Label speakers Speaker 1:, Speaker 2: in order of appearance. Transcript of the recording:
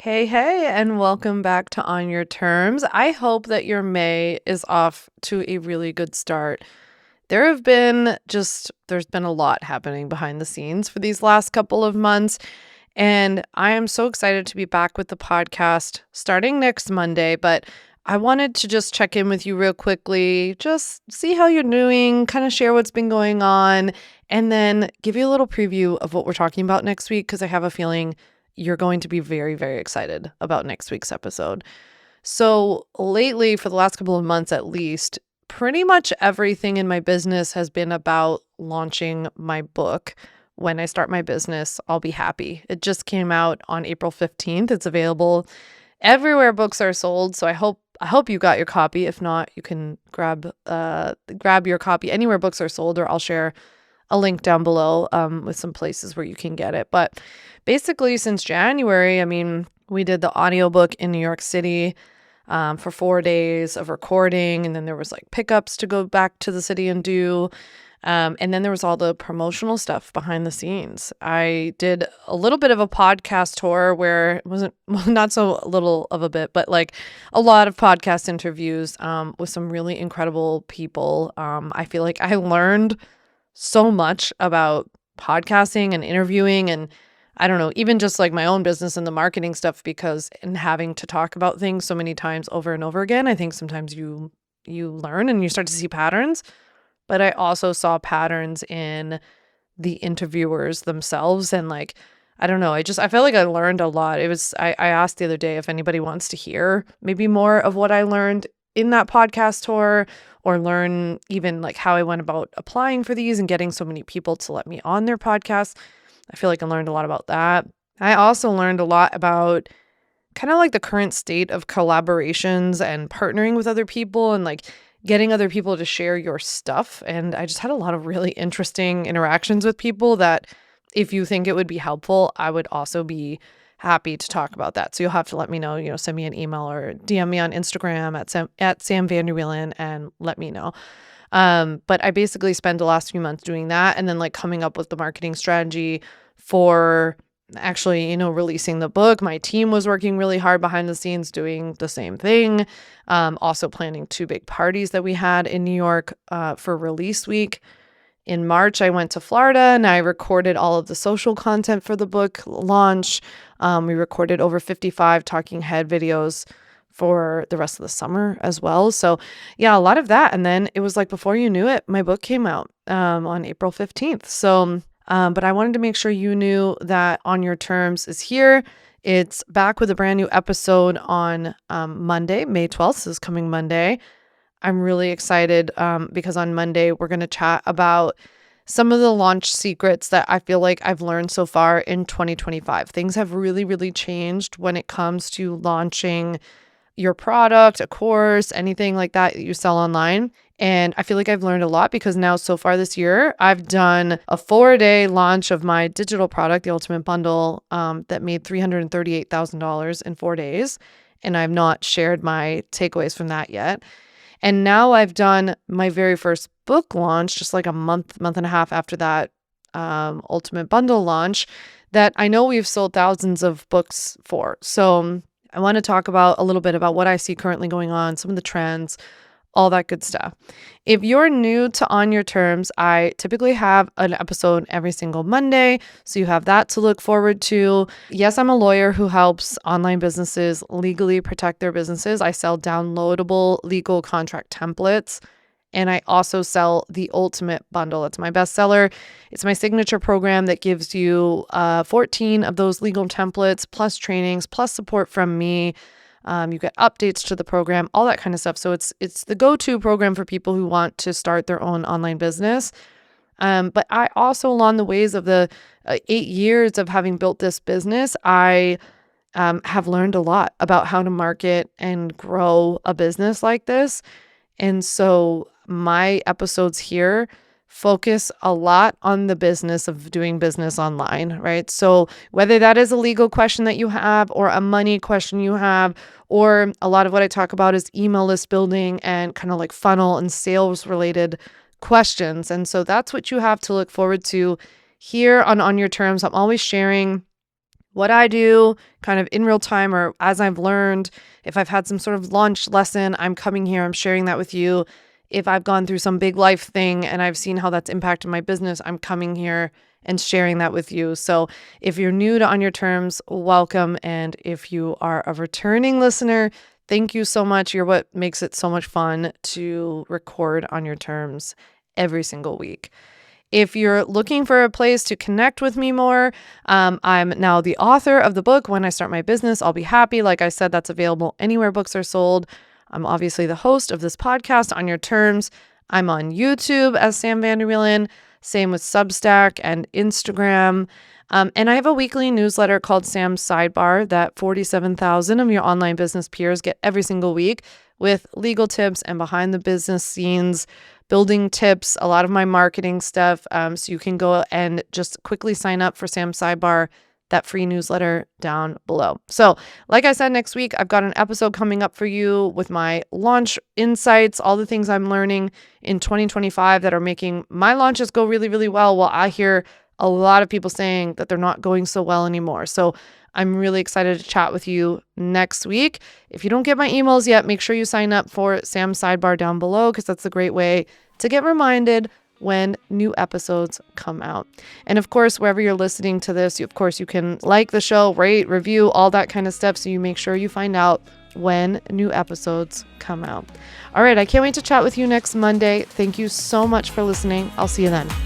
Speaker 1: Hey, and welcome back to On Your Terms. I hope that your May is off to a really good start. There's been a lot happening behind the scenes for these last couple of months, and I am so excited to be back with the podcast starting next Monday. But I wanted to just check in with you real quickly, just see how you're doing, kind of share what's been going on, and then give you a little preview of what we're talking about next week because I have a feeling you're going to be very, very excited about next week's episode. So, lately, for the last couple of months at least, pretty much everything in my business has been about launching my book. When I start my business, I'll be happy. It just came out on April 15th. It's available everywhere books are sold. So I hope you got your copy. If not, you can grab your copy anywhere books are sold, or I'll share a link down below with some places where you can get it. But basically, since January, we did the audiobook in New York City for 4 days of recording. And then there was like pickups to go back to the city and do. And then there was all the promotional stuff behind the scenes. I did a little bit of a podcast tour where it wasn't, well, not so little of a bit, but like a lot of podcast interviews with some really incredible people. I feel like I learned so much about podcasting and interviewing, and I don't know, even just like my own business and the marketing stuff, because in having to talk about things so many times over and over again, I think sometimes you learn and you start to see patterns. But I also saw patterns in the interviewers themselves, and like, I don't know, I felt like I learned a lot. I asked the other day if anybody wants to hear maybe more of what I learned in that podcast tour, or learn even like how I went about applying for these and getting so many people to let me on their podcast. I feel like I learned a lot about that. I also learned a lot about kind of like the current state of collaborations and partnering with other people, and like getting other people to share your stuff. And I just had a lot of really interesting interactions with people that, if you think it would be helpful, I would also be happy to talk about that. So you'll have to let me know, send me an email or DM me on Instagram at Sam Vander Wielen and let me know. But I basically spent the last few months doing that, and then like coming up with the marketing strategy for actually, releasing the book. My team was working really hard behind the scenes doing the same thing. Also planning 2 big parties that we had in New York for release week. In March, I went to Florida and I recorded all of the social content for the book launch. We recorded over 55 talking head videos for the rest of the summer as well. So yeah, a lot of that. And then it was like, before you knew it, my book came out on April 15th. So, but I wanted to make sure you knew that On Your Terms is here. It's back with a brand new episode on Monday, May 12th. This is coming Monday. I'm really excited because on Monday, we're going to chat about some of the launch secrets that I feel like I've learned so far in 2025. Things have really, really changed when it comes to launching your product, a course, anything like that you sell online. And I feel like I've learned a lot because now, so far this year, I've done a 4-day launch of my digital product, the Ultimate Bundle, that made $338,000 in 4 days. And I've not shared my takeaways from that yet. And now I've done my very first book launch, just like a month and a half after that Ultimate Bundle launch, that I know we've sold thousands of books for. So I want to talk about a little bit about what I see currently going on, some of the trends, all that good stuff. If you're new to On Your Terms, I typically have an episode every single Monday, so you have that to look forward to. Yes, I'm a lawyer who helps online businesses legally protect their businesses. I sell downloadable legal contract templates, and I also sell the Ultimate Bundle. It's my bestseller. It's my signature program that gives you 14 of those legal templates, plus trainings, plus support from me. You get updates to the program, all that kind of stuff. So it's the go-to program for people who want to start their own online business. But I also, along the ways of the 8 years of having built this business, I have learned a lot about how to market and grow a business like this. And so my episodes here focus a lot on the business of doing business online, right? So whether that is a legal question that you have, or a money question you have, or a lot of what I talk about is email list building and kind of like funnel and sales related questions. And so that's what you have to look forward to here on Your Terms. I'm always sharing what I do kind of in real time, or as I've learned. If I've had some sort of launch lesson, I'm coming here, I'm sharing that with you. If I've gone through some big life thing and I've seen how that's impacted my business, I'm coming here and sharing that with you. So if you're new to On Your Terms, welcome. And if you are a returning listener, thank you so much. You're what makes it so much fun to record On Your Terms every single week. If you're looking for a place to connect with me more, I'm now the author of the book, When I Start My Business, I'll Be Happy. Like I said, that's available anywhere books are sold. I'm obviously the host of this podcast, On Your Terms. I'm on YouTube as Sam Vander Wielen, same with Substack and Instagram. And I have a weekly newsletter called Sam's Sidebar that 47,000 of your online business peers get every single week, with legal tips and behind the business scenes, building tips, a lot of my marketing stuff. So you can go and just quickly sign up for Sam's Sidebar, that free newsletter down below. So like I said, next week, I've got an episode coming up for you with my launch insights, all the things I'm learning in 2025 that are making my launches go really, really well. While I hear a lot of people saying that they're not going so well anymore. So I'm really excited to chat with you next week. If you don't get my emails yet, make sure you sign up for Sam's Sidebar down below, because that's a great way to get reminded when new episodes come out. And of course, wherever you're listening to this, you can like the show, rate, review, all that kind of stuff, so you make sure you find out when new episodes come out. All right, I can't wait to chat with you next Monday. Thank you so much for listening. I'll see you then.